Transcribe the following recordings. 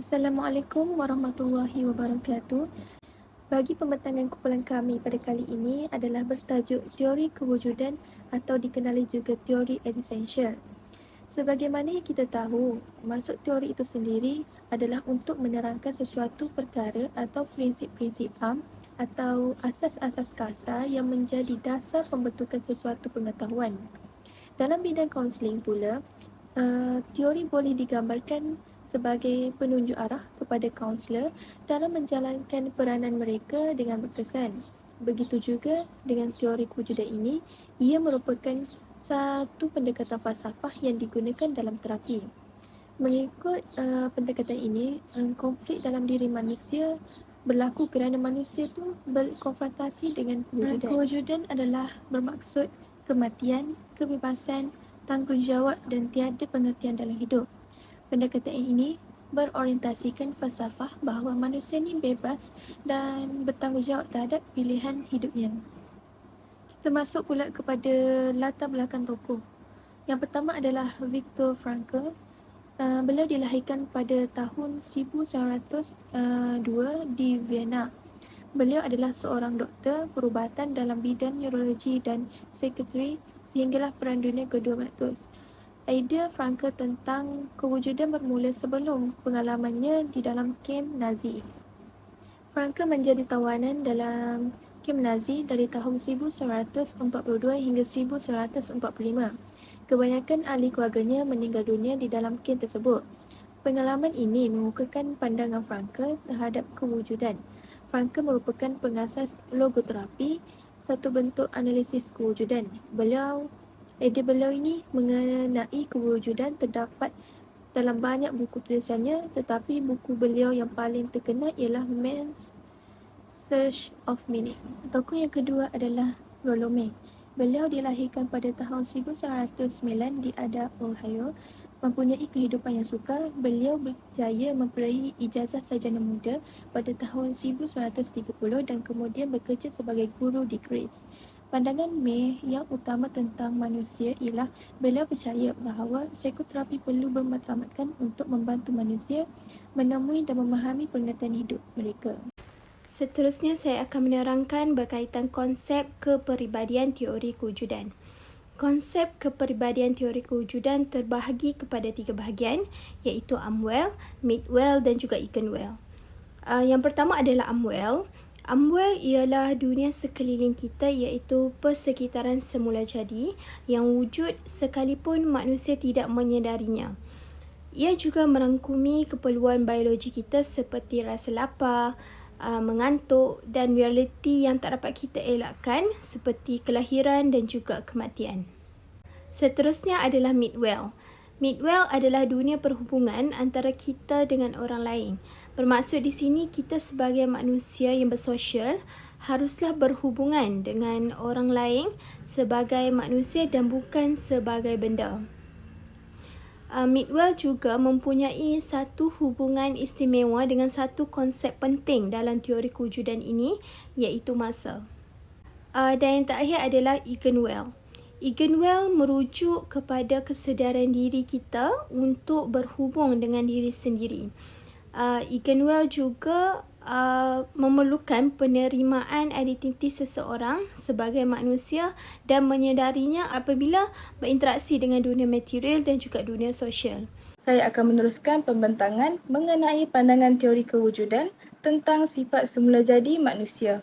Assalamualaikum warahmatullahi wabarakatuh. Bagi pembentangan kumpulan kami pada kali ini adalah bertajuk teori kewujudan atau dikenali juga teori eksistensial. Sebagaimana yang kita tahu, maksud teori itu sendiri adalah untuk menerangkan sesuatu perkara atau prinsip-prinsip am atau asas-asas kasar yang menjadi dasar pembentukan sesuatu pengetahuan. Dalam bidang kaunseling pula, teori boleh digambarkan sebagai penunjuk arah kepada kaunselor dalam menjalankan peranan mereka dengan berkesan. Begitu juga dengan teori kewujudan ini, ia merupakan satu pendekatan falsafah yang digunakan dalam terapi. Mengikut pendekatan ini, konflik dalam diri manusia berlaku kerana manusia itu berkonfrontasi dengan kewujudan. Kewujudan adalah bermaksud kematian, kebebasan, tanggungjawab dan tiada pengertian dalam hidup. Pendekatan ini berorientasikan falsafah bahawa manusia ini bebas dan bertanggungjawab terhadap pilihan hidupnya. Kita masuk pula kepada latar belakang tokoh. Yang pertama adalah Viktor Frankl. Beliau dilahirkan pada tahun 1902 di Vienna. Beliau adalah seorang doktor perubatan dalam bidang neurologi dan psikiatri sehinggalah Perang Dunia Kedua meletus. Idea Frankl tentang kewujudan bermula sebelum pengalamannya di dalam kem Nazi. Frankl menjadi tawanan dalam kem Nazi dari tahun 1942 hingga 1945. Kebanyakan ahli keluarganya meninggal dunia di dalam kem tersebut. Pengalaman ini mengukuhkan pandangan Frankl terhadap kewujudan. Frankl merupakan pengasas logoterapi, satu bentuk analisis kewujudan. Idea beliau ini mengenai kewujudan terdapat dalam banyak buku tulisannya, tetapi buku beliau yang paling terkenal ialah Man's Search of Meaning. Tokoh yang kedua adalah Rollo May. Beliau dilahirkan pada tahun 1909 di Ada, Ohio. Mempunyai kehidupan yang sukar, beliau berjaya memperaih ijazah sarjana muda pada tahun 1930 dan kemudian bekerja sebagai guru di Greece. Pandangan May yang utama tentang manusia ialah beliau percaya bahawa psikoterapi perlu bermatlamatkan untuk membantu manusia menemui dan memahami pengertian hidup mereka. Seterusnya saya akan menerangkan berkaitan konsep kepribadian teori kewujudan. Konsep kepribadian teori kewujudan terbahagi kepada 3 bahagian, iaitu Amwell, Midwell dan juga Eganwell. Yang pertama adalah Amwell. Amwell ialah dunia sekeliling kita, iaitu persekitaran semula jadi yang wujud sekalipun manusia tidak menyedarinya. Ia juga merangkumi keperluan biologi kita seperti rasa lapar, mengantuk dan realiti yang tak dapat kita elakkan seperti kelahiran dan juga kematian. Seterusnya adalah Midwell. Midwell adalah dunia perhubungan antara kita dengan orang lain. Bermaksud di sini kita sebagai manusia yang bersosial haruslah berhubungan dengan orang lain sebagai manusia dan bukan sebagai benda. Midwell juga mempunyai satu hubungan istimewa dengan satu konsep penting dalam teori kewujudan ini, iaitu masa. Dan yang terakhir adalah Eganwell. Eganwell merujuk kepada kesedaran diri kita untuk berhubung dengan diri sendiri. Eganwell juga memerlukan penerimaan identiti seseorang sebagai manusia dan menyedarinya apabila berinteraksi dengan dunia material dan juga dunia sosial. Saya akan meneruskan pembentangan mengenai pandangan teori kewujudan tentang sifat semula jadi manusia.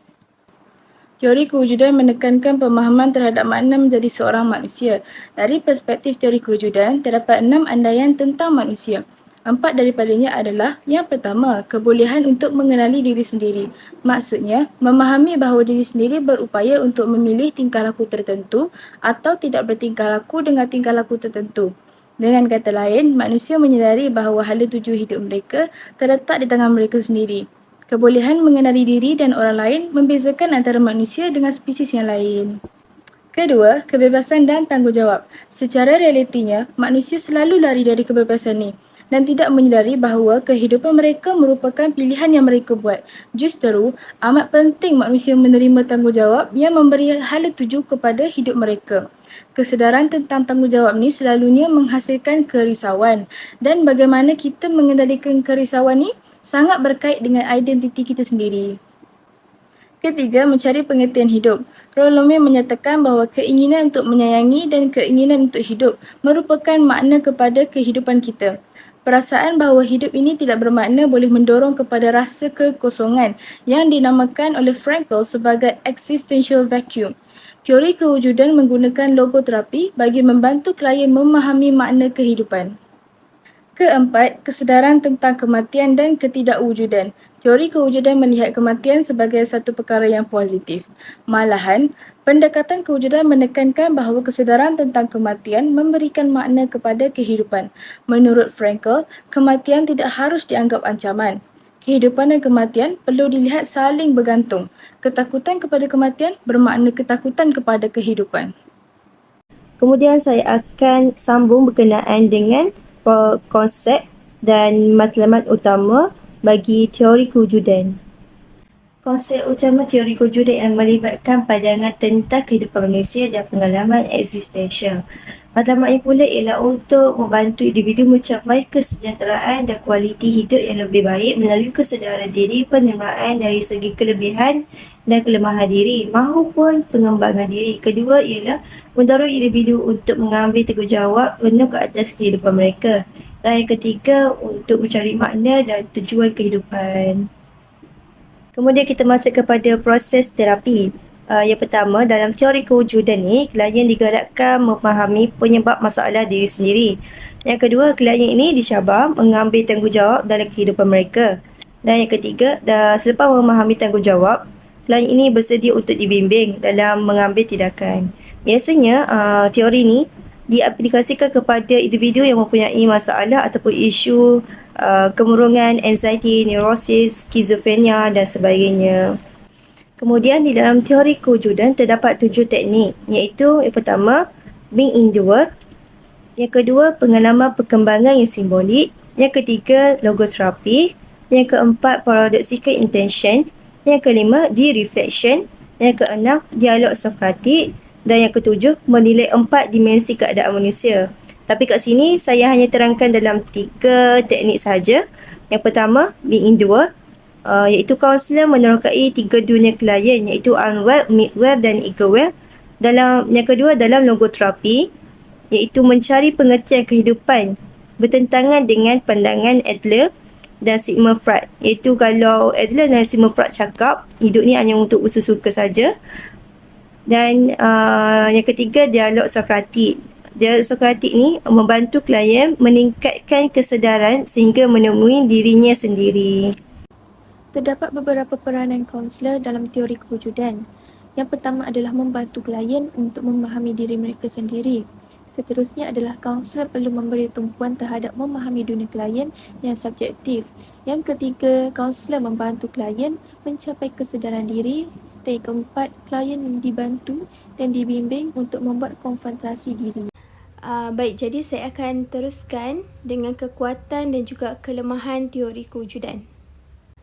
Teori kewujudan menekankan pemahaman terhadap makna menjadi seorang manusia. Dari perspektif teori kewujudan, terdapat 6 andaian tentang manusia. 4 daripadanya adalah: yang pertama, kebolehan untuk mengenali diri sendiri. Maksudnya, memahami bahawa diri sendiri berupaya untuk memilih tingkah laku tertentu atau tidak bertingkah laku dengan tingkah laku tertentu. Dengan kata lain, manusia menyedari bahawa hala tuju hidup mereka terletak di tangan mereka sendiri. Kebolehan mengenali diri dan orang lain membezakan antara manusia dengan spesies yang lain. Kedua, kebebasan dan tanggungjawab. Secara realitinya, manusia selalu lari dari kebebasan ini. dan tidak menyedari bahawa kehidupan mereka merupakan pilihan yang mereka buat. Justeru, amat penting manusia menerima tanggungjawab yang memberi hala tuju kepada hidup mereka. Kesedaran tentang tanggungjawab ni selalunya menghasilkan kerisauan, dan bagaimana kita mengendalikan kerisauan ni sangat berkait dengan identiti kita sendiri. Ketiga, mencari pengertian hidup. Rolome menyatakan bahawa keinginan untuk menyayangi dan keinginan untuk hidup merupakan makna kepada kehidupan kita. Perasaan bahawa hidup ini tidak bermakna boleh mendorong kepada rasa kekosongan yang dinamakan oleh Frankl sebagai existential vacuum. Teori kewujudan menggunakan logoterapi bagi membantu klien memahami makna kehidupan. Keempat, kesedaran tentang kematian dan ketidakwujudan. Teori kewujudan melihat kematian sebagai satu perkara yang positif. Malahan, pendekatan kewujudan menekankan bahawa kesedaran tentang kematian memberikan makna kepada kehidupan. Menurut Frankl, kematian tidak harus dianggap ancaman. Kehidupan dan kematian perlu dilihat saling bergantung. Ketakutan kepada kematian bermakna ketakutan kepada kehidupan. Kemudian saya akan sambung berkenaan dengan konsep dan matlamat utama bagi teori kewujudan. Konsep utama teori kewujudan yang melibatkan pandangan tentang kehidupan manusia dan pengalaman eksistensial. Matlamatnya pula ialah untuk membantu individu mencapai kesejahteraan dan kualiti hidup yang lebih baik melalui kesedaran diri, penerimaan dari segi kelebihan dan kelemahan diri maupun pengembangan diri. Kedua ialah mendorong individu untuk mengambil tanggungjawab penuh ke atas kehidupan mereka. Dan yang ketiga, untuk mencari makna dan tujuan kehidupan. Kemudian kita masuk kepada proses terapi. Yang pertama, dalam teori kewujudan ni, klien digalakkan memahami penyebab masalah diri sendiri. Yang kedua, klien ini dicabar mengambil tanggungjawab dalam kehidupan mereka. Dan yang ketiga, selepas memahami tanggungjawab, klien ini bersedia untuk dibimbing dalam mengambil tindakan. Biasanya, teori ni diaplikasikan kepada individu yang mempunyai masalah ataupun isu kemurungan, anxiety, neurosis, skizofrenia dan sebagainya. Kemudian di dalam teori kewujudan terdapat 7 teknik, iaitu yang pertama, being in the world. Yang kedua, pengalaman perkembangan yang simbolik. Yang ketiga, logoterapi. Yang keempat, paradoxical intention. Yang kelima, de-reflection. Yang keenam, dialog sokratik. Dan yang ketujuh, menilai 4 dimensi keadaan manusia. Tapi kat sini, saya hanya terangkan dalam 3 teknik sahaja. Yang pertama, being in the world. Iaitu kaunselor menerokai 3 dunia klien, iaitu unwell, midwell dan ego-well. Yang kedua, dalam logoterapi, iaitu mencari pengertian kehidupan bertentangan dengan pandangan Adler dan Sigmund Freud. Iaitu kalau Adler dan Sigmund Freud cakap, hidup ni hanya untuk bersesuka saja. Dan yang ketiga, dialog sokratik. Dialog sokratik ni membantu klien meningkatkan kesedaran sehingga menemui dirinya sendiri. Terdapat beberapa peranan kaunselor dalam teori kewujudan. Yang pertama adalah membantu klien untuk memahami diri mereka sendiri. Seterusnya adalah kaunselor perlu memberi tumpuan terhadap memahami dunia klien yang subjektif. Yang ketiga, kaunselor membantu klien mencapai kesedaran diri. Dan yang keempat, klien dibantu dan dibimbing untuk membuat konfrontasi diri. Baik, jadi saya akan teruskan dengan kekuatan dan juga kelemahan teori kewujudan.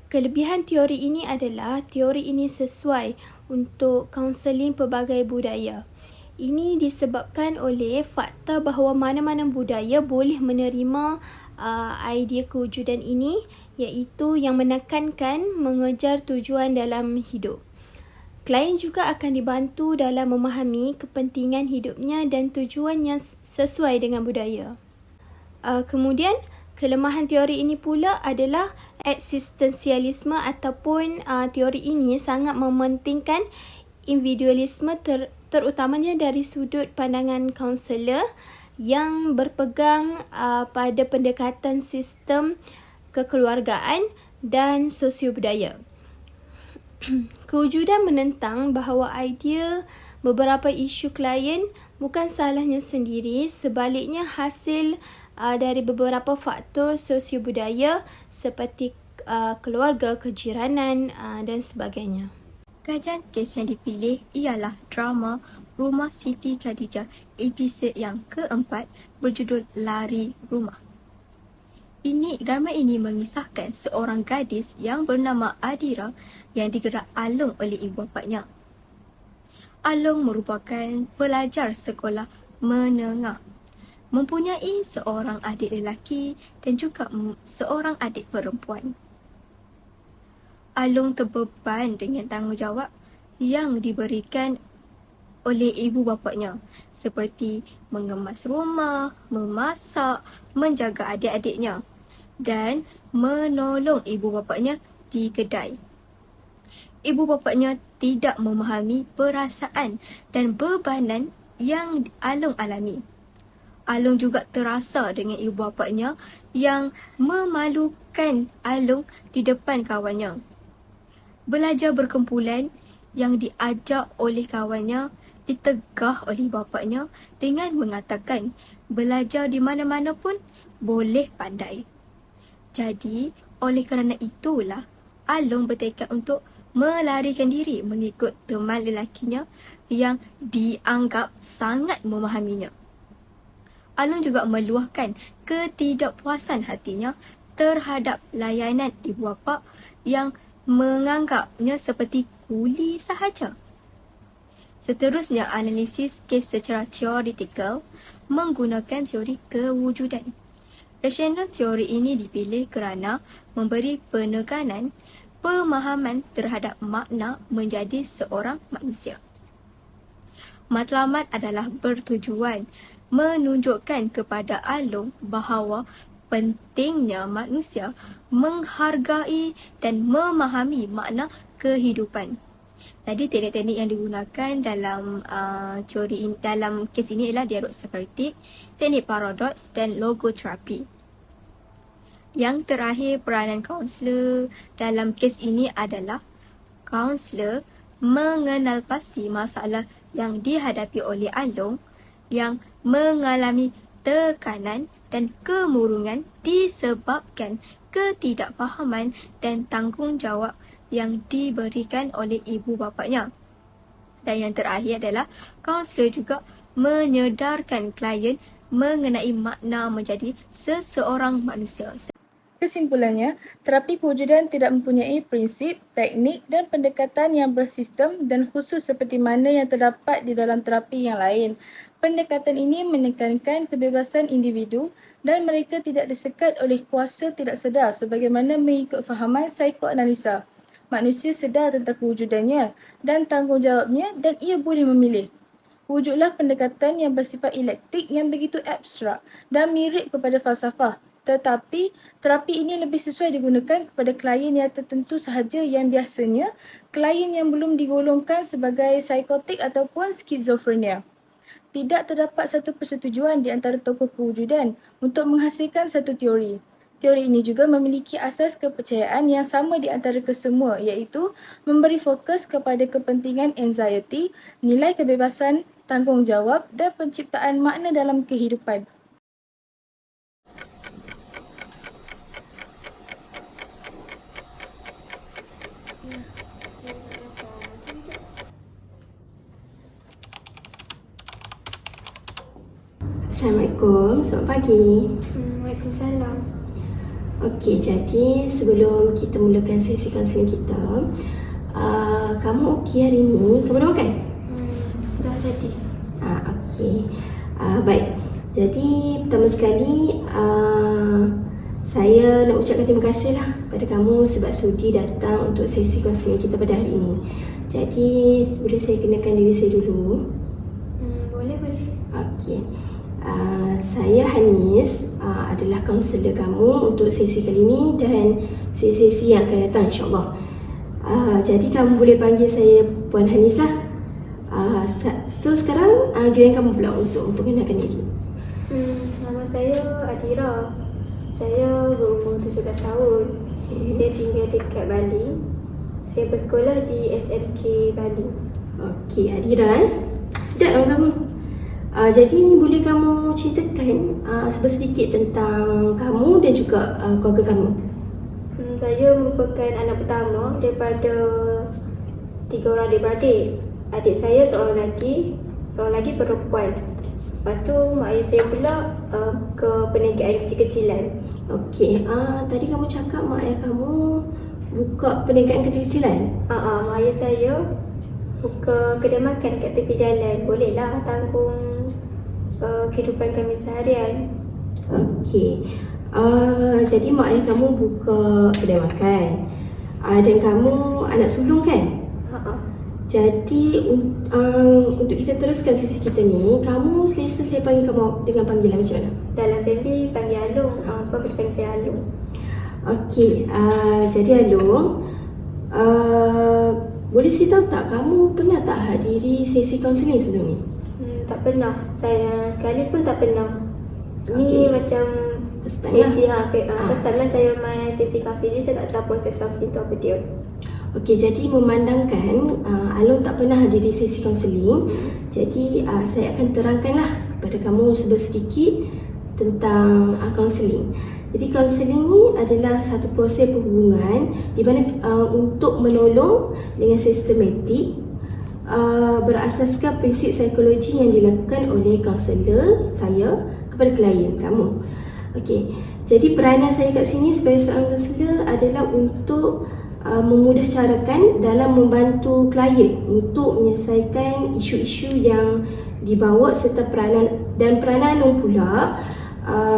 Kelebihan teori ini adalah teori ini sesuai untuk kaunseling pelbagai budaya. Ini disebabkan oleh fakta bahawa mana-mana budaya boleh menerima idea kewujudan ini, iaitu yang menekankan mengejar tujuan dalam hidup. Klien juga akan dibantu dalam memahami kepentingan hidupnya dan tujuan yang sesuai dengan budaya. Kemudian, kelemahan teori ini pula adalah eksistensialisme ataupun teori ini sangat mementingkan individualisme terutamanya dari sudut pandangan kaunselor yang berpegang pada pendekatan sistem kekeluargaan dan sosiobudaya. Kewujudan menentang bahawa idea beberapa isu klien bukan salahnya sendiri, sebaliknya hasil dari beberapa faktor sosiobudaya seperti keluarga, kejiranan dan sebagainya. Kajian kes yang dipilih ialah drama Rumah Siti Khadijah episod yang keempat berjudul Lari Rumah. Drama ini mengisahkan seorang gadis yang bernama Adira yang digerak Along oleh ibu bapanya. Along merupakan pelajar sekolah menengah, mempunyai seorang adik lelaki dan juga seorang adik perempuan. Along terbeban dengan tanggungjawab yang diberikan oleh ibu bapanya seperti mengemas rumah, memasak, menjaga adik-adiknya dan menolong ibu bapanya di kedai. Ibu bapanya tidak memahami perasaan dan bebanan yang Along alami. Along juga terasa dengan ibu bapanya yang memalukan Along di depan kawannya. Belajar berkumpulan yang diajak oleh kawannya ditegah oleh bapanya dengan mengatakan belajar di mana-mana pun boleh pandai. Jadi, oleh kerana itulah Along bertekad untuk melarikan diri mengikut teman lelakinya yang dianggap sangat memahaminya. Along juga meluahkan ketidakpuasan hatinya terhadap layanan ibu bapa yang menganggapnya seperti kuli sahaja. Seterusnya, analisis kes secara teoretikal menggunakan teori kewujudan. Rasional teori ini dipilih kerana memberi penekanan pemahaman terhadap makna menjadi seorang manusia. Matlamat adalah bertujuan menunjukkan kepada Along bahawa pentingnya manusia menghargai dan memahami makna kehidupan. Jadi teknik-teknik yang digunakan dalam teori dalam kes ini ialah dialog Socratic, teknik paradoks dan logoterapi. Yang terakhir, peranan kaunselor dalam kes ini adalah kaunselor mengenal pasti masalah yang dihadapi oleh Along yang mengalami tekanan dan kemurungan disebabkan ketidakfahaman dan tanggungjawab yang diberikan oleh ibu bapanya. Dan yang terakhir adalah kaunselor juga menyedarkan klien mengenai makna menjadi seseorang manusia. Kesimpulannya, terapi kewujudan tidak mempunyai prinsip, teknik dan pendekatan yang bersistem dan khusus seperti mana yang terdapat di dalam terapi yang lain. Pendekatan ini menekankan kebebasan individu dan mereka tidak disekat oleh kuasa tidak sedar sebagaimana mengikut fahaman psikoanalisa. Manusia sedar tentang kewujudannya dan tanggungjawabnya dan ia boleh memilih. Wujudlah pendekatan yang bersifat elektik yang begitu abstrak dan mirip kepada falsafah. Tetapi, terapi ini lebih sesuai digunakan kepada klien yang tertentu sahaja yang biasanya klien yang belum digolongkan sebagai psikotik ataupun skizofrenia. Tidak terdapat satu persetujuan di antara tokoh kewujudan untuk menghasilkan satu teori. Teori ini juga memiliki asas kepercayaan yang sama di antara kesemua iaitu memberi fokus kepada kepentingan anxiety, nilai kebebasan, tanggungjawab dan penciptaan makna dalam kehidupan. Assalamualaikum, selamat pagi. Waalaikumsalam. Okey, jadi sebelum kita mulakan sesi kaunseling kita, kamu okey hari ni? Kamu dah makan? Dah tadi. Okey. Baik. Jadi pertama sekali saya nak ucapkan terima kasih lah pada kamu sebab sudi datang untuk sesi kaunseling kita pada hari ini. Jadi boleh saya kenalkan diri saya dulu? Boleh. Okey. Saya Hanis, adalah kaunselor kamu untuk sesi kali ini dan sesi-sesi yang akan datang insyaAllah. Jadi kamu boleh panggil saya Puan Hanis lah. So sekarang giliran kamu pula untuk memperkenalkan diri. Nama saya Adira. Saya berumur 17 tahun. Saya tinggal dekat Bali. Saya bersekolah di SMK Bali. Okey, Adira sedap nama kamu. Jadi boleh kamu ceritakan sedikit tentang kamu dan juga keluarga kamu? Saya merupakan anak pertama daripada 3 orang adik-beradik. Adik saya seorang lagi perempuan. Lepas tu mak ayah saya pula ke perniagaan kecil-kecilan. Okey, tadi kamu cakap mak ayah kamu buka perniagaan kecil-kecilan? Mak ayah saya buka kedai makan kat tepi jalan. Bolehlah tanggung kehidupan kami seharian. Okey, jadi mak ayah kamu buka kedai makan. Dan kamu anak sulung kan? Jadi untuk kita teruskan sesi kita ni, kamu selesa saya panggil kamu dengan panggilan macam mana? Dalam family panggil Alung, kau boleh panggil saya Alung. Okey, jadi Alung, boleh saya tahu tak kamu pernah tak hadiri sesi kaunseling sebelum ni? Tak pernah, saya sekali pun tak pernah. Okey. Ni macam First time sesi first time lah saya main sesi kaunseling, saya tak tahu proses kaunseling tu apa dia. Okey, jadi memandangkan Alung tak pernah hadiri sesi kaunseling, jadi saya akan terangkanlah kepada kamu sedikit tentang kaunseling. Jadi kaunseling ni adalah satu proses perhubungan di mana untuk menolong dengan sistematik berasaskan prinsip psikologi yang dilakukan oleh kaunselor saya kepada klien kamu. Okey, jadi peranan saya kat sini sebagai seorang kaunselor adalah untuk memudahcarakan dalam membantu klien untuk menyelesaikan isu-isu yang dibawa serta peranan Alung pula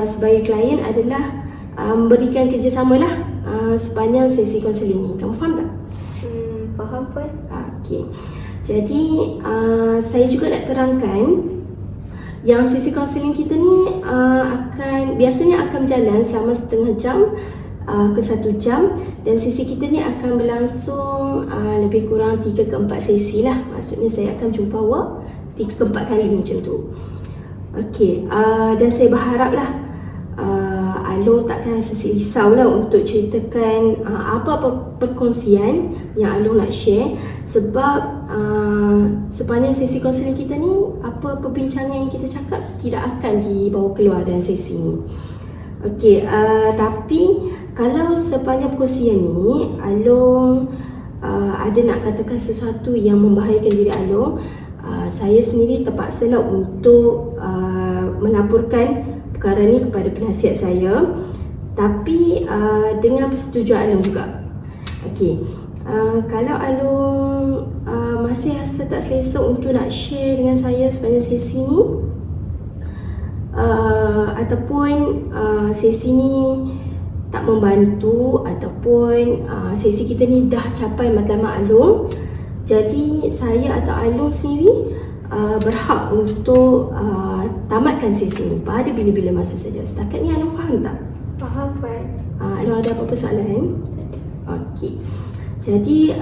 sebagai klien adalah memberikan kerjasama lah sepanjang sesi kaunseling ni. Kamu faham tak? Faham pun. Okey, jadi saya juga nak terangkan yang sesi kaunseling kita ni biasanya akan berjalan selama setengah jam ke 1 jam, dan sesi kita ni akan berlangsung lebih kurang 3 ke 4 sesi lah. Maksudnya saya akan jumpa awak 3 ke 4 kali macam tu. Okey, dan saya berharap lah Alung takkan rasa risau lah untuk ceritakan apa-apa perkongsian yang Alung nak share, sebab sepanjang sesi kaunseling kita ni apa perbincangan yang kita cakap tidak akan dibawa keluar dalam sesi ni. Okey, tapi kalau sepanjang perkongsian ni Alung ada nak katakan sesuatu yang membahayakan diri Alung, saya sendiri terpaksa lah untuk melaporkan perkara ni kepada penasihat saya, tapi dengan persetujuan Alung juga. Okey, kalau Alung masih rasa tak selesa untuk nak share dengan saya sepanjang sesi ni, ataupun sesi ni tak membantu, ataupun sesi kita ni dah capai matlamat Alung, jadi saya atau Alung sendiri berhak untuk tamatkan sesi ni pada bila-bila masa saja. Setakat ni Alung faham tak? Faham pun. Alung ada apa-apa soalan? Okey, jadi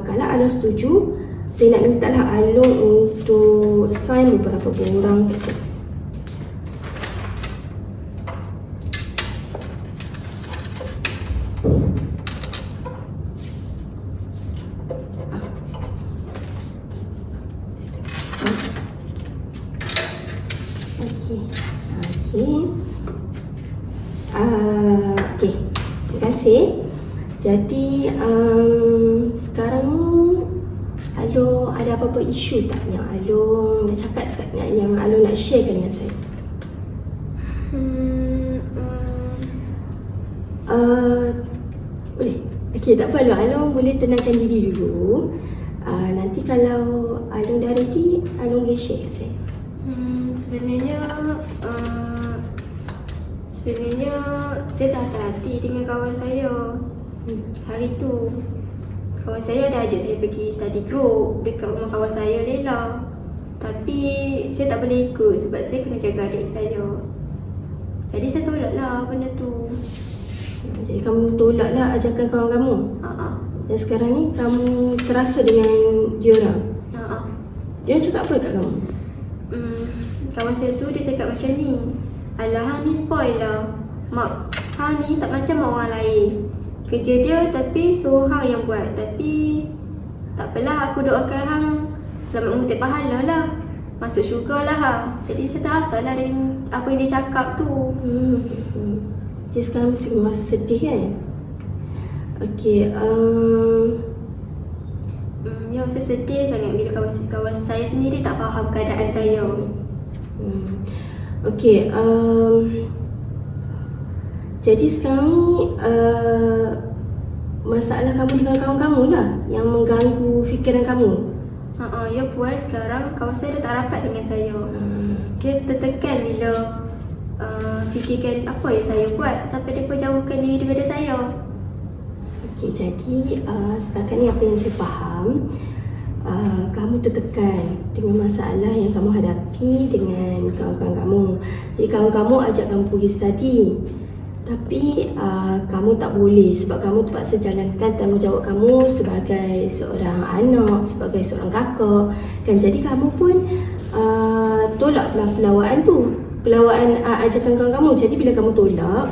kalau Alung setuju, saya nak minta lah Alung untuk sign beberapa borang kat sini. Okey, terima kasih. Jadi sekarang ni Alung ada apa-apa isu tak yang Alung nak cakap yang Alung nak sharekan dengan saya? Boleh? Okey, tak apa Alung boleh tenangkan diri dulu. Nanti kalau Alung dah ready, Alung boleh share kat saya. Sebenarnya saya tak rasa hati dengan kawan saya. Hari tu kawan saya dah ajak saya pergi study group dekat rumah kawan saya, Lela. Tapi saya tak boleh ikut sebab saya kena jaga adik saya. Jadi saya tolaklah benda tu. Jadi kamu tolaklah ajakan kawan kamu? Dan sekarang ni kamu terasa dengan diorang? Dia cakap apa kat kamu? Kawan saya tu dia cakap macam ni, alah hang ni spoil lah, mak hang ni tak macam mak orang lain. Kerja dia tapi suruh hang yang buat. Tapi tak apalah, aku doakan hang selamat mengutip pahala lah, masuk syurga lah hang. Jadi saya tak rasa lah dengan apa yang dia cakap tu. Jadi sekarang mesti merasa sedih kan? Okey, ya saya sedih sangat bila kawan saya sendiri tak faham keadaan saya. Okey, jadi sekarang ni masalah kamu dengan kawan kamu lah yang mengganggu fikiran kamu. Ya puan, sekarang kawan saya dah tak rapat dengan saya. Dia tertekan bila fikirkan apa yang saya buat sampai dia pun jauhkan diri daripada saya. Okey, jadi setakat ni apa yang saya faham, kamu tertekan dengan masalah yang kamu hadapi dengan kawan-kawan kamu. Jadi kawan kamu ajak kamu pergi study, tapi kamu tak boleh sebab kamu terpaksa jalankan tanggungjawab kamu sebagai seorang anak, sebagai seorang kakak kan. Jadi kamu pun tolak pelawaan tu, pelawaan ajakan kawan kamu. Jadi bila kamu tolak,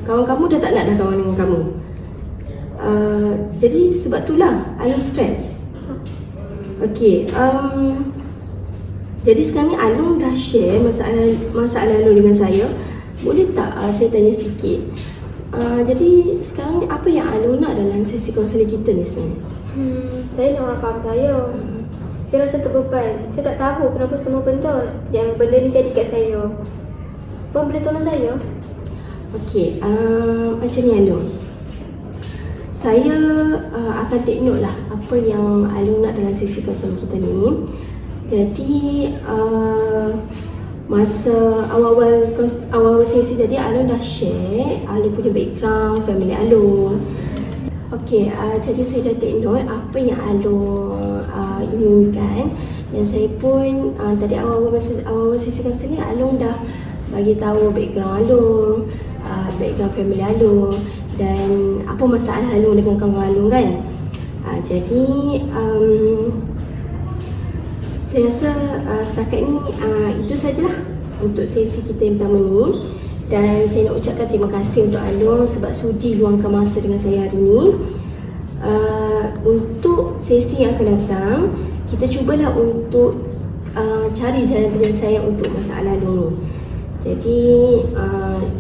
kawan kamu dah tak nak dah kawan dengan kamu. Jadi sebab itulah Alung stres. Okey, jadi sekarang ni Alung dah share masalah Alung dengan saya. Boleh tak saya tanya sikit? Jadi sekarang ni apa yang Alung nak dalam sesi kaunseling kita ni sebenarnya? Saya nak orang faham saya. Saya rasa terbeban. Saya tak tahu kenapa semua benda ni jadi kat saya. Puan boleh tolong saya? Okey, macam ni Alung. Saya akan take note lah apa yang Alung nak dalam sesi kaunseling kita ni. Jadi masa awal-awal sesi tadi Alung dah share Alung punya background, family Alung. Okey, jadi saya dah take note apa yang Alung inginkan. Dan saya pun tadi awal sesi kaunseling Alung dah bagi tahu background Alung, background family Alung dan apa masalah Alung dengan kawan Alung kan. Jadi saya rasa setakat ni itu sajalah untuk sesi kita yang pertama ni. Dan saya nak ucapkan terima kasih untuk Alung sebab sudi luangkan masa dengan saya hari ni. Untuk sesi yang akan datang, kita cubalah untuk cari jalan penyelesaian untuk masalah Alung ni. Jadi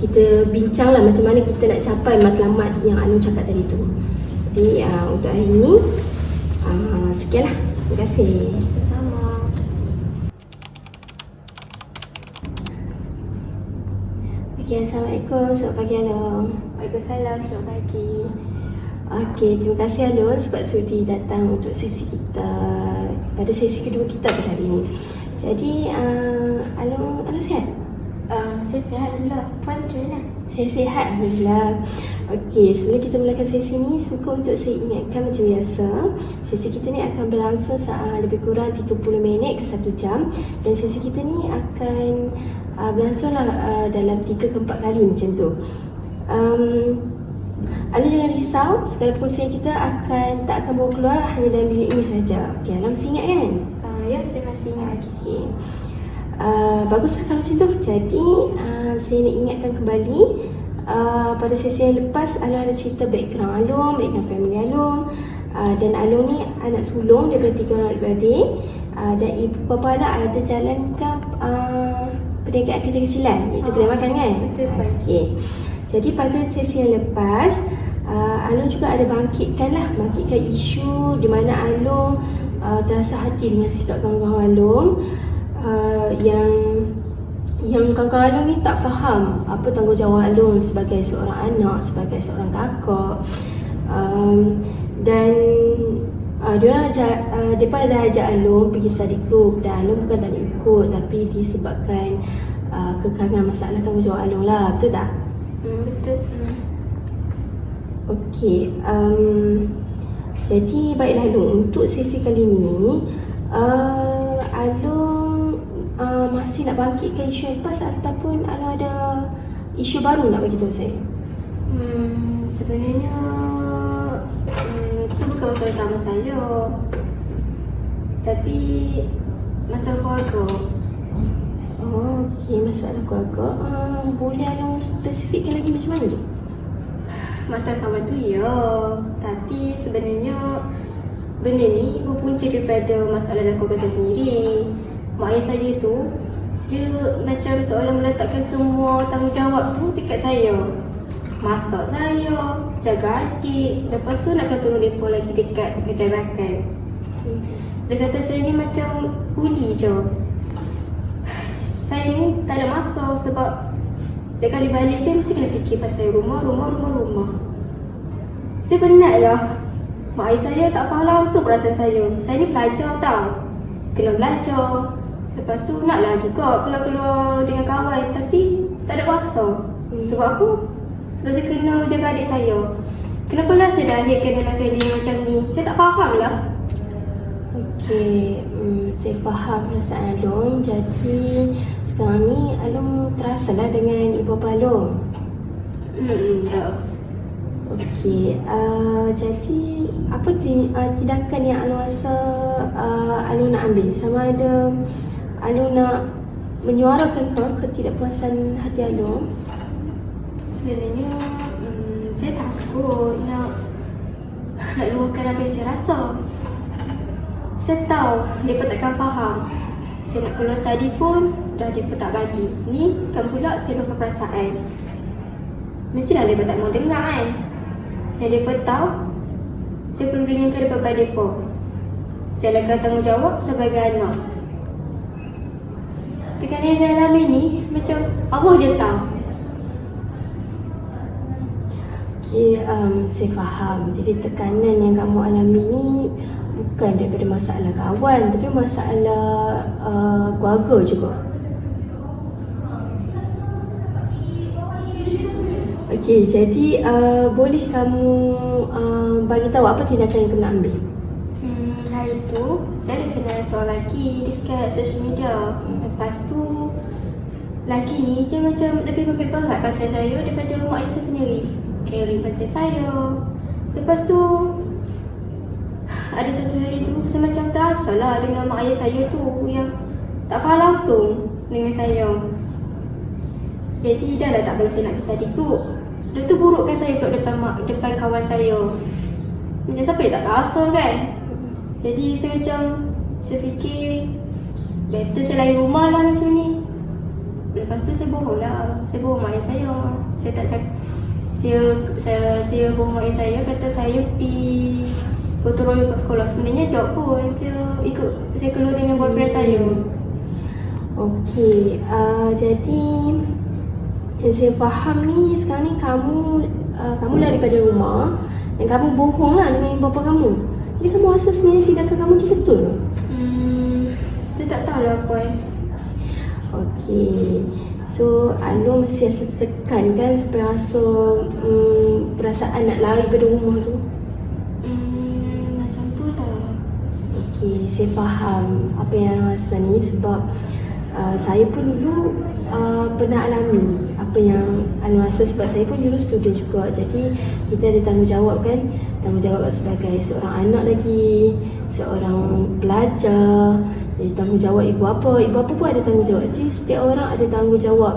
kita bincanglah macam mana kita nak capai matlamat yang Alung cakap tadi tu. Jadi untuk hari ni sekianlah. Terima kasih. Sama-sama. Okay, Assalamualaikum. Selamat pagi Alung. Waalaikumsalam. Selamat pagi. Okay, terima kasih Alung sebab sudi datang untuk sesi kita pada sesi kedua kita pada hari ini. Jadi Alung sihat? Saya sihat Alhamdulillah. Puan macam mana? Saya sihat Alhamdulillah. Okey, sebelum kita mulakan sesi ni, suka untuk saya ingatkan macam biasa, sesi kita ni akan berlangsung lebih kurang 30 minit ke 1 jam. Dan sesi kita ni akan berlangsunglah dalam 3 ke 4 kali macam tu. Anda jangan risau, segala proses kita tak akan bawa keluar hanya dalam bilik ini saja. Okey, Anda masih ingat kan? Ya, saya masih ingat. Okey. Baguslah kalau macam tu. Jadi saya nak ingatkan kembali pada sesi yang lepas Alung ada cerita background Alung, background family Alung. Dan Alung ni anak sulung daripada 3 orang adik-beradik. Dan ibu bapa Alung ada jalankan perniagaan kecil-kecilan, iaitu kedai makan kan? Betul. Okey. Jadi pada sesi yang lepas Alung juga ada bangkitkan isu di mana Alung terasa hati dengan sikap kawan-kawan Alung. Yang kawan-kawan Alung ni tak faham apa tanggungjawab Alung sebagai seorang anak, sebagai seorang kakak. Dan mereka ada ajak Alung pergi study group dan Alung bukan tak nak ikut, tapi disebabkan kekangan masalah tanggungjawab Alung lah, betul tak? Betul. Okey, jadi baiklah Alung, untuk sesi kali ni Alung masih nak bangkitkan isu yang lepas ataupun Alung ada isu baru nak bagi tahu saya? Sebenarnya itu bukan masalah utama saya, tapi masalah keluarga. Okey, masalah keluarga. Boleh Alung spesifikkan lagi macam mana tu? Masalah kawan tu ya, tapi sebenarnya benda ni berpunca daripada masalah dalam keluarga saya sendiri. Mak ayah saya tu, dia macam seolah meletakkan semua tanggungjawab tu dekat saya. Masak saya, jaga adik, lepas tu nak kena tolong mereka lagi dekat kedai makan. Dia kata saya ni macam kuli je. Saya ni masa sebab setiap kali balik je mesti kena fikir pasal rumah. Saya penatlah. Mak ayah saya tak faham langsung perasaan saya. Saya ni pelajar tau. Kena belajar. Lepas tu naklah juga keluar-keluar dengan kawan tapi tak ada masa. Sebab apa? Sebab saya kena jaga adik saya. Kenapa lah saya dah lahirkan dalam family macam ni? Saya tak faham lah. Okey, saya faham perasaan Along. Jadi sekarang ni Along terasalah dengan ibu bapa Along. Tak. Okey, jadi apa tindakan yang Along rasa Along nak ambil? Sama ada Along nak menyuarakan ke ketidakpuasan hati Along? Sebenarnya saya takut nak luahkan apa yang saya rasa. Saya tahu mereka takkan faham. Saya nak keluar study pun dah mereka tak bagi. Ni kan pula saya berperasaan. Mestilah mereka tak mau dengar kan. Yang mereka tahu saya perlu dengarkan daripada mereka. Jalankan tanggungjawab sebagai anak. Tekanan yang saya alami ni macam Allah je tahu. Okey, saya faham. Jadi tekanan yang kamu alami ni bukan daripada masalah kawan, tapi masalah keluarga juga. Okey, jadi boleh kamu bagi tahu apa tindakan yang kamu nak ambil? Hari tu saya ada kenal seorang lelaki dekat social media. Lepas tu lelaki ni dia macam lebih memberat pasal saya daripada mak ayah saya sendiri. Caring pasal saya. Lepas tu ada satu hari tu saya macam terasa lah dengan mak ayah saya tu yang tak faham langsung dengan saya. Jadi dah lah tak bagi saya nak pisah di grup. Dia tu burukkan saya pula depan kawan saya. Macam siapa yang tak rasa kan? Jadi saya fikir better saya lain rumah lah macam ni. Lepas tu saya bohong lah. Saya bohong mak ayah saya. Saya tak cakap. Saya bohong mak ayah saya kata saya pergi gotong royong kat sekolah. Sebenarnya tak pun. Saya keluar dengan boyfriend saya. Okey, jadi yang saya faham ni sekarang ni kamu daripada rumah dan kamu bohong lah dengan ibu bapa kamu. Jadi kamu rasa sebenarnya tindakan kamu tu betul ke? Saya tak tahulah puan. Okey, so Along mesti rasa tertekan kan supaya rasa perasaan nak lari daripada rumah tu. Macam tu lah. Okey, saya faham apa yang Along rasa ni sebab saya pun dulu pernah alami apa yang Along rasa sebab saya pun dulu student juga. Jadi kita ada tanggungjawab kan, tanggungjawab sebagai seorang anak lagi, seorang pelajar. Jadi tanggungjawab ibu bapa pun ada tanggungjawab. Jadi setiap orang ada tanggungjawab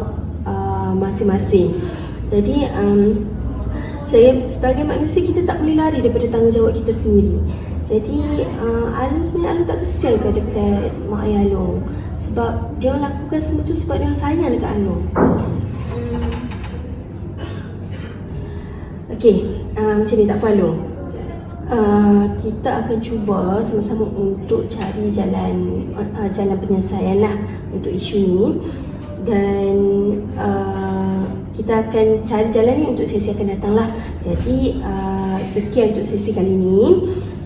masing-masing. Jadi saya sebagai manusia kita tak boleh lari daripada tanggungjawab kita sendiri. Jadi Along tak kesian ke dekat mak ayah Along sebab dia orang lakukan semua tu sebab dia orang sayang dekat Along. Okey, macam ni tak apa Along. Kita akan cuba sama-sama untuk cari jalan penyelesaian lah untuk isu ni dan kita akan cari jalan ni untuk sesi akan datang lah. Jadi sekian untuk sesi kali ni.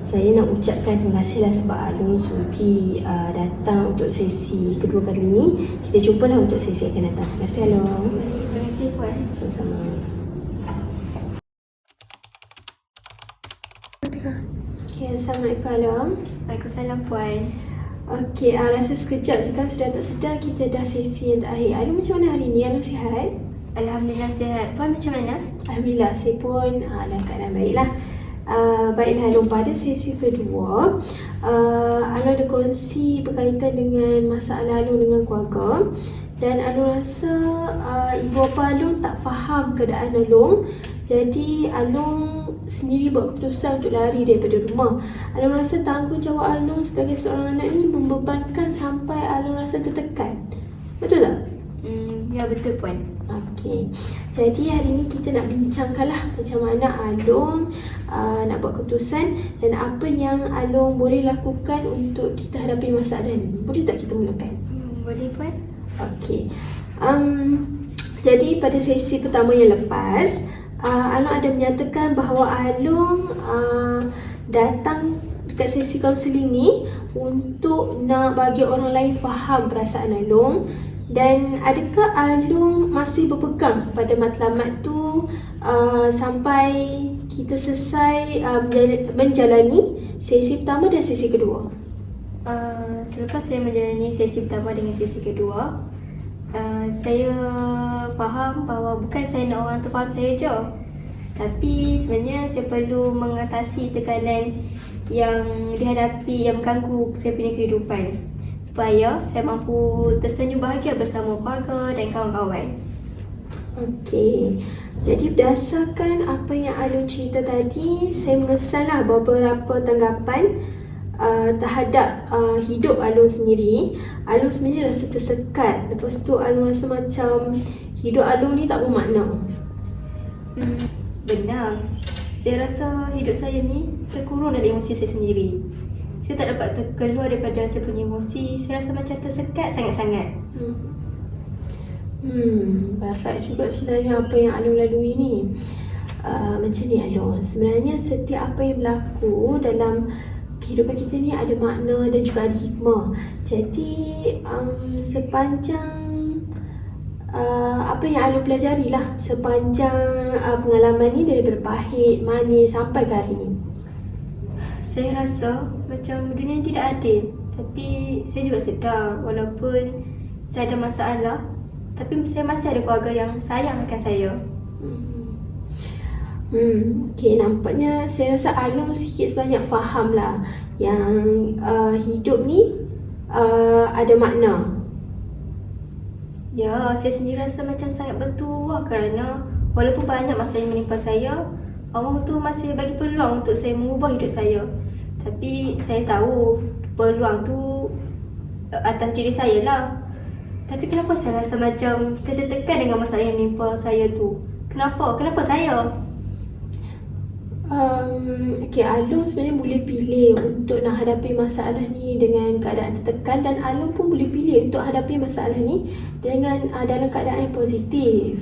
Saya nak ucapkan terima kasih lah sebab Along sudi datang untuk sesi kedua kali ni. Kita jumpalah untuk sesi akan datang. Terima kasih Along. Terima kasih puan. Sama-sama. Okay, Assalamualaikum Along. Waalaikumsalam puan. Okay, rasa sekejap je kan sudah tak sedar kita dah sesi yang terakhir. Along macam mana hari ni? Along sihat? Alhamdulillah sihat. Puan macam mana? Alhamdulillah, saya pun dalam keadaan baiklah. Baiklah Along, pada sesi kedua Along ada kongsi berkaitan dengan masalah Along dengan keluarga. Dan Along rasa ibu bapa Along tak faham keadaan Along. Jadi Along sendiri buat keputusan untuk lari daripada rumah. Along rasa tanggungjawab Along sebagai seorang anak ni membebankan sampai Along rasa tertekan. Betul tak? Ya betul puan. Okey, jadi hari ni kita nak bincangkanlah macam mana Along nak buat keputusan dan apa yang Along boleh lakukan untuk kita hadapi masalah ni. Boleh tak kita mulakan? Boleh puan. Okey. Jadi pada sesi pertama yang lepas, Along ada menyatakan bahawa Along datang dekat sesi kaunseling ni untuk nak bagi orang lain faham perasaan Along. Dan adakah Along masih berpegang pada matlamat tu sampai kita selesai menjalani sesi pertama dan sesi kedua? Selepas saya menjalani sesi pertama dengan sesi kedua, saya faham bahawa bukan saya nak orang tu faham saya je, tapi sebenarnya saya perlu mengatasi tekanan yang dihadapi yang mengganggu saya punya kehidupan, supaya saya mampu tersenyum bahagia bersama keluarga dan kawan-kawan. Okey. Jadi berdasarkan apa yang Along cerita tadi, saya mengesanlah beberapa tanggapan terhadap hidup Along sendiri. Along sebenarnya rasa tersekat. Lepas tu Along rasa macam hidup Along ni tak bermakna. Benar. Saya rasa hidup saya ni terkurung dalam emosi saya sendiri. Saya tak dapat keluar daripada saya punya emosi. Saya rasa macam tersekat sangat-sangat. Berat juga sebenarnya apa yang Along lalui ni. Macam ni Along, sebenarnya setiap apa yang berlaku dalam kehidupan kita ni ada makna dan juga ada hikmah. Jadi sepanjang apa yang Along pelajari lah sepanjang pengalaman ni, daripada pahit, manis sampai ke hari ni. Saya rasa macam dunia ni tidak adil. Tapi saya juga sedar walaupun saya ada masalah, tapi saya masih ada keluarga yang sayang akan saya. Okay, nampaknya saya rasa Along sikit sebanyak faham lah yang hidup ni ada makna. Ya, saya sendiri rasa macam sangat bertuah kerana walaupun banyak masalah yang menimpa saya, Allah tu masih bagi peluang untuk saya mengubah hidup saya. Tapi saya tahu peluang tu atas diri saya lah. Tapi kenapa saya rasa macam saya tertekan dengan masalah yang menimpa saya tu? Kenapa? Kenapa saya? Okay, Along sebenarnya boleh pilih untuk nak hadapi masalah ni dengan keadaan tertekan, dan Along pun boleh pilih untuk hadapi masalah ni dengan dalam keadaan yang positif.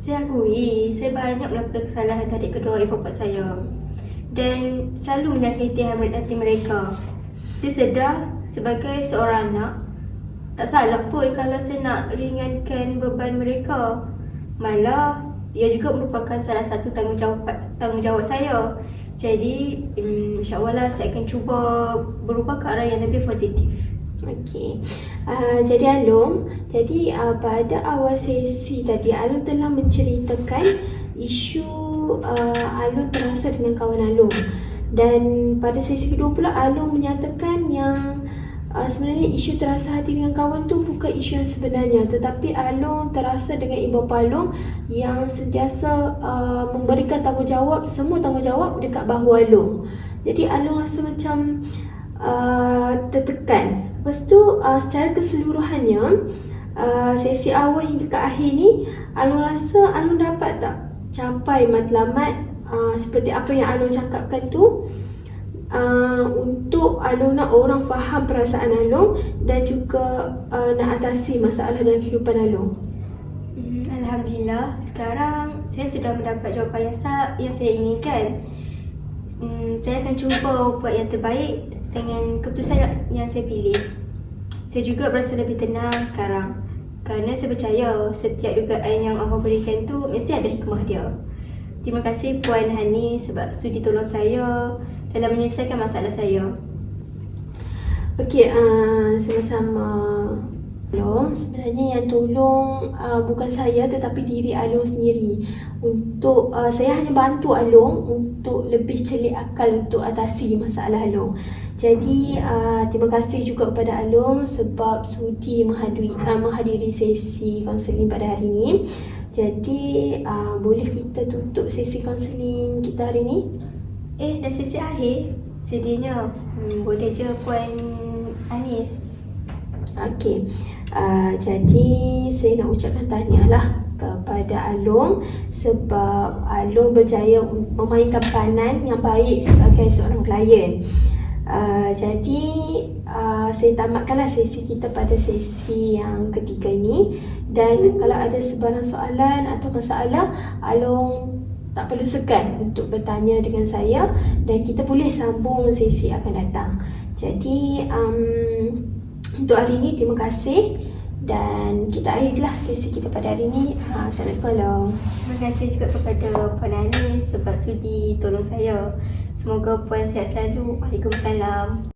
Saya akui, saya banyak melakukan kesalahan terhadap kedua ibu bapa saya dan selalu menyakiti hati mereka. Saya sedar sebagai seorang anak, tak salah pun kalau saya nak ringankan beban mereka. Malah, ia juga merupakan salah satu tanggungjawab saya. Jadi, insyaAllah lah saya akan cuba berubah ke arah yang lebih positif. Okey. Jadi Along, pada awal sesi tadi Along telah menceritakan isu Along terasa dengan kawan Along. Dan pada sesi kedua pula Along menyatakan yang sebenarnya isu terasa hati dengan kawan tu bukan isu yang sebenarnya, tetapi Along terasa dengan ibu bapa Along yang sentiasa memberikan semua tanggungjawab dekat bahu Along. Jadi Along rasa macam tertekan. Lepas tu secara keseluruhannya sesi awal hingga ke akhir ni, Along rasa Along dapat tak capai matlamat seperti apa yang Along cakapkan tu. Untuk Along nak orang faham perasaan Along dan juga nak atasi masalah dalam kehidupan Along. Alhamdulillah, sekarang saya sudah mendapat jawapan yang saya inginkan. Saya akan cuba buat yang terbaik dengan keputusan yang saya pilih. Saya juga berasa lebih tenang sekarang kerana saya percaya setiap dugaan yang Allah berikan tu mesti ada hikmah dia. Terima kasih Puan Hani sebab sudi tolong saya dalam menyelesaikan masalah saya. Okey, sama-sama. Along, sebenarnya yang tolong bukan saya tetapi diri Along sendiri. Untuk saya hanya bantu Along untuk lebih celik akal untuk atasi masalah Along. Jadi terima kasih juga kepada Along sebab sudi menghadiri sesi kaunseling pada hari ini. Jadi boleh kita tutup sesi kaunseling kita hari ini? Dan sesi akhir sedianya boleh je Puan Anis. Okey. Jadi saya nak ucapkan tahniahlah kepada Along sebab Along berjaya memainkan peranan yang baik sebagai seorang klien. Jadi saya tamatkanlah sesi kita pada sesi yang ketiga ini. Dan kalau ada sebarang soalan atau masalah, Along tak perlu segan untuk bertanya dengan saya dan kita boleh sambung sesi akan datang. Jadi untuk hari ini terima kasih dan kita akhirilah sesi kita pada hari ini. Assalamualaikum Along. Terima kasih juga kepada Puan Anis sebab sudi tolong saya. Semoga Puan sihat selalu. Waalaikumsalam.